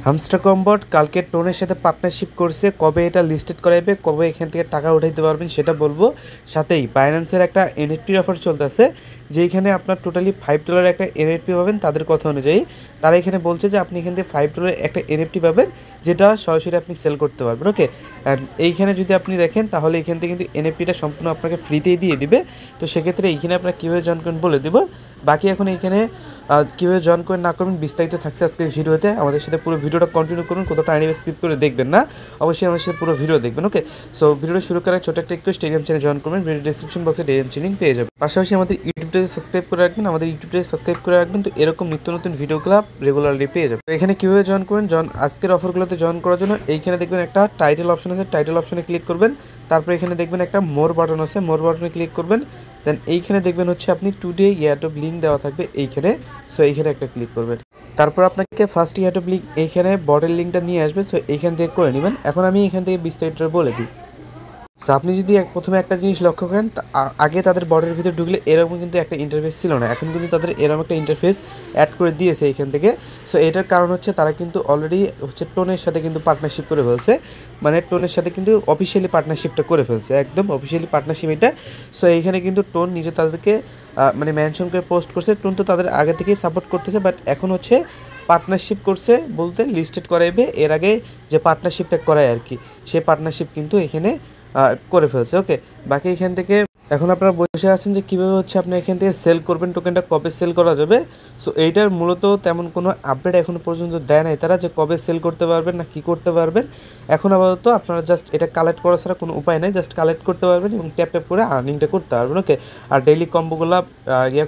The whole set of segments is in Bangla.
হামস্টার কম্বট কালকে টোনের সাথে পার্টনারশিপ করছে, কবে এটা লিস্টেড করাইবে, কবে এখান থেকে টাকা উঠাইতে পারবেন সেটা বলবো। সাথেই বাইন্যান্সের একটা এনএফটি অফার চলতেছে, যেখানে আপনার টোটালি $5 একটা এনএফটি পাবেন। তাদের কথা অনুযায়ী তারা এখানে বলছে যে আপনি এখান থেকে $5 একটা এনএফটি পাবেন, যেটা সরাসরি আপনি সেল করতে পারবেন। ওকে, অ্যান্ড এইখানে যদি আপনি দেখেন তাহলে এখান থেকে কিন্তু এনএফটিটা সম্পূর্ণ আপনাকে ফ্রিতেই দিয়ে দিবে। তো সেক্ষেত্রে এইখানে আপনার কীভাবে জয়েন করবেন বলে দিব। বাকি এখন এইখানে কীভাবে জয়েন করে না করবেন বিস্তারিত থাকছে আজকের ভিডিওতে। আমাদের সাথে পুরো ভিডিওটা কন্টিনিউ করুন, কোথাও টাইম স্কিপ করে দেখবেন না, অবশ্যই আমাদের সাথে পুরো ভিডিও দেখবেন। ওকে, সো ভিডিওটা শুরু করার ছোটো একটা রিকোয়েস্ট, টেলিগ্রাম চ্যানেল জয়েন করবেন, ভিডিও ডিসক্রিপশন বক্সে টেলিগ্রাম চ্যানেল পেয়ে যাবেন। পাশাপাশি আমাদের ইউটিউবটাকে সাবস্ক্রাইব করে রাখবেন, আমাদের ইউটিউবটাকে সাবস্ক্রাইব করে রাখবেন, তো এরকম নিত্য নতুন ভিডিওগুলো রেগুলারলি পেয়ে যাবেন। তো এখানে কীভাবে জয়েন করবেন, আজকের অফারগুলোতে জয়েন করার জন্য এইখানে দেখবেন একটা টাইটেল অপশন আছে, টাইটেল অপশনে ক্লিক করবেন। তারপরে এখানে দেখবেন একটা মোর বাটন আছে, মোর বাটনে ক্লিক করবেন। দেন এইখানে দেখবেন হচ্ছে আপনি টুডে ইয়ারডপ লিঙ্ক দেওয়া থাকবে এইখানে, সো এইখানে একটা ক্লিক করবেন। তারপর আপনাকে ফার্স্ট ইয়ারডপ লিঙ্ক এইখানে বটের লিঙ্কটা নিয়ে আসবে, সো এইখান থেকে করে নেবেন। এখন আমি এখান থেকে বিস্তারিত বলে দিই। সো আপনি যদি প্রথমে একটা জিনিস লক্ষ্য করেন, আগে তাদের বর্ডের ভিতরে ঢুকলে এরকম কিন্তু একটা ইন্টারফেস ছিল না, এখন কিন্তু তাদের এরকম একটা ইন্টারফেস অ্যাড করে দিয়েছে এইখান থেকে। সো এটার কারণ হচ্ছে তারা কিন্তু অলরেডি হচ্ছে টোনের সাথে কিন্তু পার্টনারশিপ করে ফেলছে, মানে টোনের সাথে কিন্তু অফিসিয়ালি পার্টনারশিপটা করে ফেলছে, একদম অফিসিয়ালি পার্টনারশিপ এটা। সো এইখানে কিন্তু টোন নিজে তাদেরকে মানে মেনশন করে পোস্ট করছে। টোন তো তাদের আগে থেকেই সাপোর্ট করতেছে, বাট এখন হচ্ছে পার্টনারশিপ করছে বলতে লিস্টেড করাইবে, এর আগে যে পার্টনারশিপটা করায় আর কি, সেই পার্টনারশিপ কিন্তু এখানে করে ফেলছে। ওকে, বাকি এখান থেকে এখন আপনারা বসে আছেন যে কীভাবে হচ্ছে আপনি এখান থেকে সেল করবেন, টোকেনটা কবে সেল করা যাবে। সো এইটার মূলত তেমন কোনো আপডেট এখনও পর্যন্ত দেয় নাই তারা, যে কবে সেল করতে পারবেন না কী করতে পারবেন। এখন আপাতত আপনারা জাস্ট এটা কালেক্ট করা ছাড়া কোনো উপায় নেই, জাস্ট কালেক্ট করতে পারবেন এবং ট্যাপ ট্যাপ করে আর্নিংটা করতে পারবেন। ওকে, আর ডেইলি কম্বোগুলো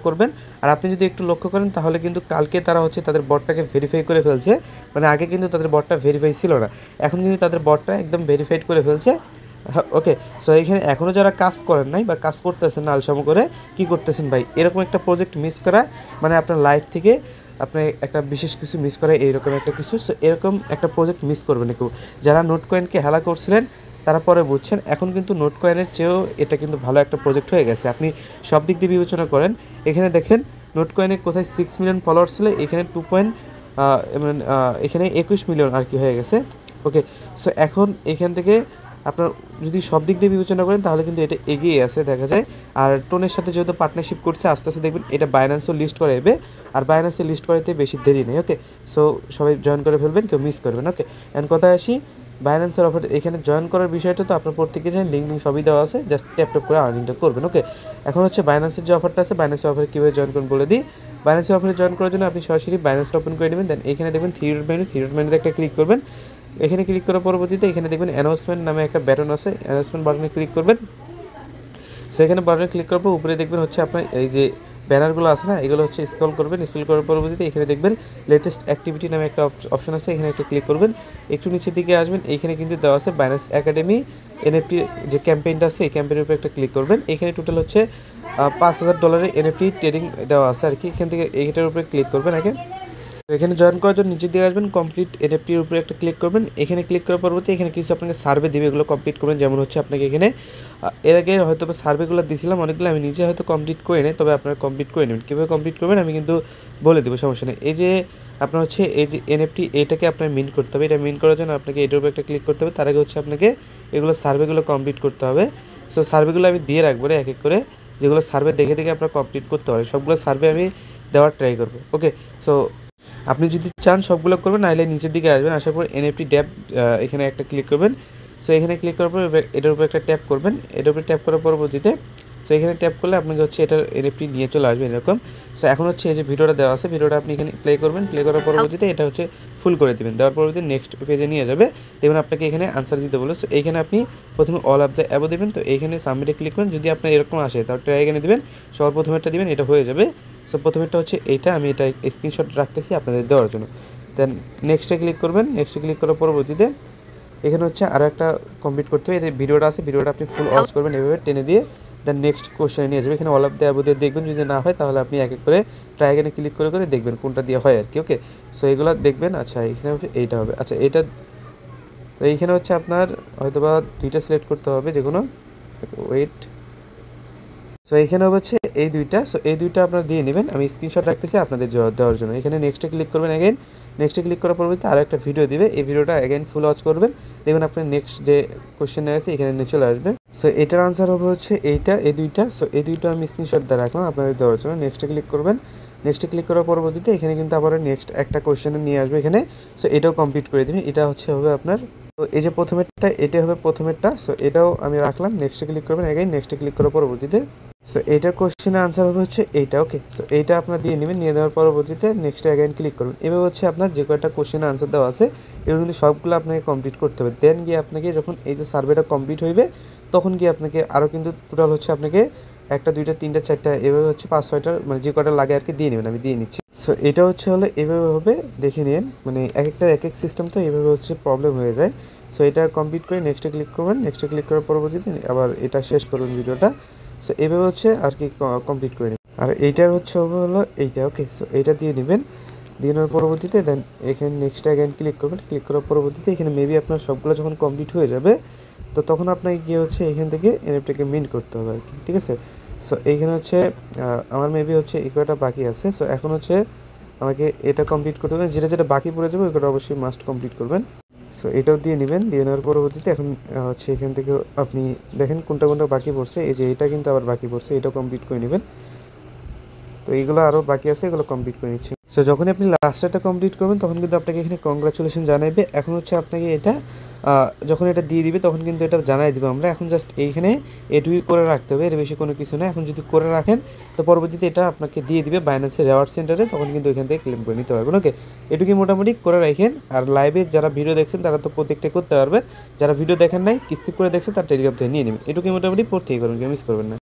করবেন। আর আপনি যদি একটু লক্ষ্য করেন তাহলে কিন্তু কালকে তারা হচ্ছে তাদের বটটাকে ভেরিফাই করে ফেলছে, মানে আগে কিন্তু তাদের বটটা ভেরিফাই ছিল না, এখন কিন্তু তাদের বটটা একদম ভেরিফাইড করে ফেলছে। ওকে, সো এখানে এখনও যারা কাজ করেন নাই বা কাজ করতেছেন না আলসামো করে কী করতেছেন ভাই, এরকম একটা প্রজেক্ট মিস করা মানে আপনার লাইফ থেকে আপনি একটা বিশেষ কিছু মিস করে, এইরকম একটা কিছু। সো এরকম একটা প্রজেক্ট মিস করবেন কেউ। যারা নোট কয়েনকে হেলা করছিলেন তারা পরে বুঝছেন, এখন কিন্তু নোট কয়েনের চেয়েও এটা কিন্তু ভালো একটা প্রজেক্ট হয়ে গেছে। আপনি সব দিক দিয়ে বিবেচনা করেন, এখানে দেখেন নোট কয়েনে কোথায় 6 মিলিয়ন ফলোয়ার ছিল, এখানে এখানে 21 মিলিয়ন আর কি হয়ে গেছে। ওকে, সো এখন এখান থেকে আপনার যদি সব দিক দিয়ে বিবেচনা করেন তাহলে কিন্তু এটা এগিয়ে আছে দেখা যায়। আর টোনের সাথে যেহেতু পার্টনারশিপ করছে, আস্তে আস্তে দেখবেন এটা বাইন্যান্সও লিস্ট করে এবে, আর বাইন্যান্সে লিস্ট করাতে বেশি দেরি নেই। ওকে, সো সবাই জয়েন করে ফেলবেন, কেউ মিস করবেন। ওকে, এখন কথায় আসি, বাইন্যান্সের অফার এখানে জয়েন করার বিষয়টা তো আপনার প্রত্যেকে জানেন, লিঙ্ক সবই দেওয়া আছে, জাস্ট ট্যাপ ট্যাপ করে আর্নিংটা করবেন। ওকে, এখন হচ্ছে বাইন্যান্সের যে অফারটা আছে, বাইন্যান্সের অফারে কীভাবে জয়েন করুন বলে দিই। বাইন্যান্সের অফারে জয়েন করার জন্য আপনি সরাসরি বাইন্যান্সটা ওপেন করে নেবেন। দেন এখানে দেখবেন থ্রি ডট মেনুতে একটা ক্লিক করবেন। এখানে ক্লিক করার পরবর্তীতে এখানে দেখবেন অ্যানাউন্সমেন্ট নামে একটা বাটন আছে, অ্যানাউন্সমেন্ট বাটনে ক্লিক করবেন। সো এখানে বাটনে ক্লিক করার পর উপরে দেখবেন হচ্ছে আপনার এই যে ব্যানারগুলো আছে না, এগুলো হচ্ছে স্ক্রল করবেন। স্ক্রল করার পরবর্তীতে এখানে দেখবেন লেটেস্ট অ্যাক্টিভিটি নামে একটা অপশন আছে, এখানে একটা ক্লিক করবেন। একটু নিচের দিকে আসবেন, এইখানে কিন্তু দেওয়া আছে বাইন্যান্স একাডেমি এনএফটি যে ক্যাম্পেইনটা আছে, এই ক্যাম্পেইনের উপরে একটা ক্লিক করবেন। এখানে টোটাল হচ্ছে $5000 এনএফটি ট্রেডিং দেওয়া আছে আর কি, এখান থেকে এইটার উপরে ক্লিক করবেন আগে। এখানে জয়েন করার জন্য নিচে দিয়ে আসবেন, কমপ্লিট এনএফটির উপরে একটা ক্লিক করবেন। এখানে ক্লিক করার পরবর্তী এখানে কিছু আপনাকে সার্ভে দিবে, এগুলো কমপ্লিট করবেন। যেমন হচ্ছে আপনাকে এখানে এর আগে হয়তো সার্ভেগুলো দিয়েছিলাম অনেকগুলো, আমি নিজে হয়তো কমপ্লিট করে নেই, তবে আপনারা কমপ্লিট করে নেবেন। কীভাবে কমপ্লিট করবেন আমি কিন্তু বলে দেবো, সমস্যা নেই। এই যে আপনার হচ্ছে এই যে এনএফটি, এইটাকে আপনার মিন করতে হবে। এটা মিন করার জন্য আপনাকে এটার উপরে একটা ক্লিক করতে হবে। তার আগে হচ্ছে আপনাকে এগুলো সার্ভেগুলো কমপ্লিট করতে হবে। সো সার্ভেগুলো আমি দিয়ে রাখবো রে এক এক করে, যেগুলো সার্ভে দেখে দেখে আপনারা কমপ্লিট করতে পারেন। সবগুলো সার্ভে আমি দেওয়ার ট্রাই করবো। ওকে, সো আপনি যদি চান সবগুলো করবেন, নাহলে নিচের দিকে আসবেন, আসার পর এনএফটি ড্যাপ এখানে একটা ক্লিক করবেন। সো এখানে ক্লিক করার পর এটার উপর একটা ট্যাপ করবেন। এটার উপরে ট্যাপ করার পরবর্তীতে সো এখানে ট্যাপ করলে আপনাকে হচ্ছে এটার এনএফটি নিয়ে চলে আসবে এরকম। সো এখন হচ্ছে এই যে ভিডিওটা দেওয়া আছে, ভিডিওটা আপনি এখানে প্লে করবেন। প্লে করার পরবর্তীতে এটা হচ্ছে ফুল করে দেবেন, দেওয়ার পরবর্তীতে নেক্সট পেজে নিয়ে যাবে। দেখবেন আপনাকে এখানে আনসার দিতে বলো। সো এইখানে আপনি প্রথমে অল অফ দ্য অ্যাবো দেবেন। তো এইখানে সাবমিটে ক্লিক করেন, যদি আপনার এরকম আসে তাহলে ট্রাই এখানে দেবেন, সবার প্রথমেরটা দিবেন, এটা হয়ে যাবে। সো প্রথমেরটা হচ্ছে এইটা, আমি এটা স্ক্রিনশট রাখতেছি আপনাদের দেওয়ার জন্য। দেন নেক্সটে ক্লিক করবেন। নেক্সটে ক্লিক করার পরবর্তীতে এখানে হচ্ছে আরও একটা কমপ্লিট করতে হবে। এই ভিডিওটা আছে, ভিডিওটা আপনি ফুল ওয়াচ করবেন এভাবে টেনে দিয়ে। দেন নেক্সট কোশ্চেনে নিয়ে যাবে, এখানে অল অফ দ্য অ্যাবো দিয়ে দেখবেন, যদি না হয় তাহলে আপনি এক এক করে ট্রাই এখানে ক্লিক করে করে দেখবেন কোনটা দিয়ে হয় আর কি। ওকে, সো এগুলো দেখবেন। আচ্ছা এখানে এইটা হবে, আচ্ছা এইটা এইখানে হচ্ছে আপনার হয়তো বা দুইটা সিলেক্ট করতে হবে যে কোনো, ওয়েট। সো এইখানে হচ্ছে এই দুইটা, সো এই দুইটা আপনারা দিয়ে নেবেন, আমি স্ক্রিনশট রাখতেছি আপনাদের দেওয়ার জন্য। এখানে নেক্সটে ক্লিক করবেন অ্যাগেন। নেক্সটে ক্লিক করার পরবর্তীতে আরও একটা ভিডিও দিবে, এই ভিডিওটা অ্যাগেন ফুল ওয়াচ করবেন, দেখবেন আপনার নেক্সট যে কোশ্চেনে আছে এখানে নিয়ে চলে আসবে। সো এটার আনসার হবে হচ্ছে এইটা, এই দুইটা। সো এই দুইটা আমি স্ক্রিনশট দিয়ে রাখলাম আপনাদের দেওয়ার জন্য। নেক্সটে ক্লিক করবেন, নেক্সটে ক্লিক করার পরবর্তীতে এখানে কিন্তু আবার নেক্সট একটা কোশ্চেনে নিয়ে আসবে এখানে। সো এটাও কমপ্লিট করে দিবেন, এটা হচ্ছে হবে আপনার, তো এই যে প্রথমেরটা এটা হবে প্রথমেরটা। সো এটাও আমি রাখলাম, নেক্সটে ক্লিক করবেন, অ্যাগেন নেক্সটে ক্লিক করার পরবর্তীতে সো এইটার কোশ্চেনের আনসার হবে হচ্ছে এইটা। ওকে, সো এইটা আপনার দিয়ে নেবেন, নিয়ে নেওয়ার পরবর্তীতে নেক্সটে অ্যাগেন ক্লিক করবেন। এভাবে হচ্ছে আপনার যে কয়েকটা কোশ্চেনের আনসার দেওয়া আছে এগুলো কিন্তু সবগুলো আপনাকে কমপ্লিট করতে হবে। দেন গিয়ে আপনাকে যখন এই যে সার্ভেটা কমপ্লিট হইবে তখন গিয়ে আপনাকে আরও কিন্তু টোটাল হচ্ছে আপনাকে একটা, দুইটা, তিনটা, চারটা, এভাবে হচ্ছে 5-6টা মানে যে কটা লাগে আর কি দিয়ে নেবেন, আমি দিয়ে নিচ্ছি। সো এটা হচ্ছে হলো এভাবে হবে, দেখে নিন, মানে এক একটার এক এক সিস্টেম, তো এভাবে হচ্ছে প্রবলেম হয়ে যায়। সো এটা কমপ্লিট করে নেক্সটে ক্লিক করবেন, নেক্সটে ক্লিক করার পরবর্তীতে আবার এটা শেষ করুন ভিডিওটা। সো এভাবে হচ্ছে আর কি কমপ্লিট করে নেবেন। আর এইটার হচ্ছে হলো এইটা। ওকে, সো এইটা দিয়ে নেবেন, দিয়ে নেওয়ার পরবর্তীতে দেন এখানে নেক্সট অ্যাগেন ক্লিক করবেন, ক্লিক করার পরবর্তীতে এখানে মেবি আপনার সবগুলো যখন কমপ্লিট হয়ে যাবে তো তখন আপনাকে গিয়ে হচ্ছে এখান থেকে এনএফটিকে মিন্ট করতে হবে আর কি, ঠিক আছে। সো এইখানে হচ্ছে আমার মেবি হচ্ছে ইকোটা বাকি আছে। সো এখন হচ্ছে আমাকে এটা কমপ্লিট করতে হবে, যেটা যেটা বাকি পড়ে যাবে ওইটা অবশ্যই মাস্ট কমপ্লিট করবেন। সো এটাও দিয়ে নেবেন, দিয়ে নেওয়ার পরবর্তীতে এখন হচ্ছে এখান থেকে আপনি দেখেন কোনটা কোনটা বাকি পড়ছে, এই যে এটা কিন্তু আবার বাকি পড়ছে, এটাও কমপ্লিট করে নেবেন। তো এইগুলো আরও বাকি আছে, এগুলো কমপ্লিট করে নিচ্ছি। সো যখনই আপনি লাস্টটা কমপ্লিট করবেন তখন কিন্তু আপনাকে এখানে কংগ্রাচুলেশন জানাবে। এখন হচ্ছে আপনাকে এটা যখন এটা দিয়ে দিবে তখন কিন্তু এটা জানাই দিবে আমরা। এখন জাস্ট এইখানে এটুকুই করে রাখতে হবে, এর বেশি কোনো কিছু না। এখন যদি করে রাখেন তো পরবর্তীতে এটা আপনাকে দিয়ে দিবে বাইন্যান্সের রেওয়ার্ড সেন্টারে, তখন কিন্তু এখান থেকে ক্লেম করে নিতে পারবেন। ওকে, এটুকুই মোটামুটি করে রাখেন। আর লাইভে যারা ভিডিও দেখছেন তারা তো প্রত্যেকটা করতে পারবেন, যারা ভিডিও দেখেন নাই স্কিপ করে দেখছেন তার টেলিগ্রাম থেকে নিয়ে নেবেন। এটুকুই মোটামুটি প্রত্যেকই করবেন, মিস করবেন না।